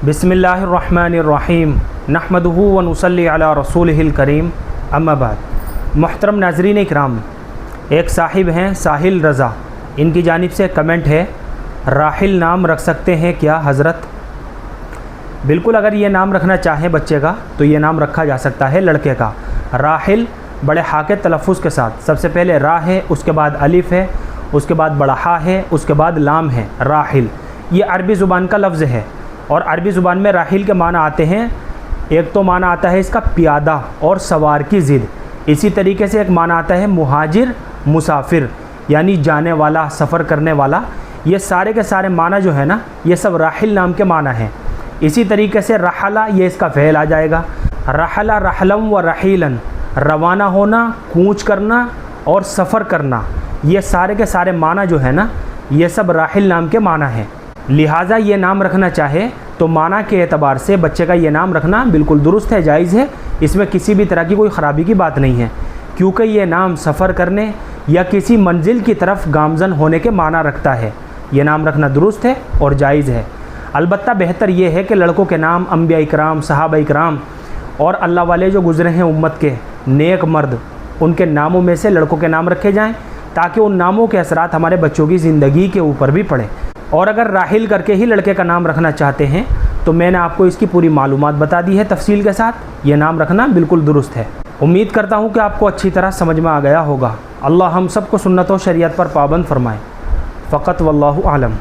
बिस्मिल्लाहिर्रहमानिर्रहीम नहमदुहु व नुसल्ली अला रसूलिहिल करीम अम्मा बाद। मुहतरम नाज़रीन इकराम, एक साहिब हैं साहिल रज़ा, इनकी जानिब से कमेंट है, राहिल नाम रख सकते हैं क्या हज़रत? बिल्कुल, अगर ये नाम रखना चाहें बच्चे का तो ये नाम रखा जा सकता है लड़के का। राहिल बड़े हा के तलफ़ुज़ के साथ, सबसे पहले रा है, उसके बाद अलिफ़ है, उसके बाद बड़ा हा है, उसके बाद लाम है। राहिल ये अरबी ज़ुबान का लफ्ज़ है और अरबी ज़ुबान में राहिल के माना आते हैं। एक तो माना आता है इसका प्यादा और सवार की ज़िद। इसी तरीके से एक माना आता है मुहाजिर मुसाफिर, यानी जाने वाला, सफ़र करने वाला। ये सारे के सारे माना जो है ना, ये सब राहिल नाम के माना हैं। इसी तरीके से रहाला, ये इसका फ़ेल आ जाएगा। रहाला रहलम व रहीलन, रवाना होना, कूच करना और सफ़र करना, ये सारे के सारे माना जो है ना, ये सब राहिल नाम के माना हैं। लिहाजा ये नाम रखना चाहे तो माना के एतबार से बच्चे का ये नाम रखना बिल्कुल दुरुस्त है, जायज़ है। इसमें किसी भी तरह की कोई ख़राबी की बात नहीं है, क्योंकि ये नाम सफ़र करने या किसी मंजिल की तरफ गामज़न होने के माना रखता है। ये नाम रखना दुरुस्त है और जायज़ है। अलबत्ता बेहतर ये है कि लड़कों के नाम अंबिया इकराम, सहाबा इकराम और अल्लाह वाले जो गुज़रे हैं उम्मत के नेक मर्द, उनके नामों में से लड़कों के नाम रखे जाएँ, ताकि उन नामों के असरात हमारे बच्चों की ज़िंदगी के ऊपर भी पड़े। और अगर राहिल करके ही लड़के का नाम रखना चाहते हैं तो मैंने आपको इसकी पूरी मालूमात बता दी है तफसील के साथ। ये नाम रखना बिल्कुल दुरुस्त है। उम्मीद करता हूँ कि आपको अच्छी तरह समझ में आ गया होगा। अल्लाह हम सबको सुन्नत और शरीयत पर पाबंद फरमाए। फ़क़त वल्लाहु आलम।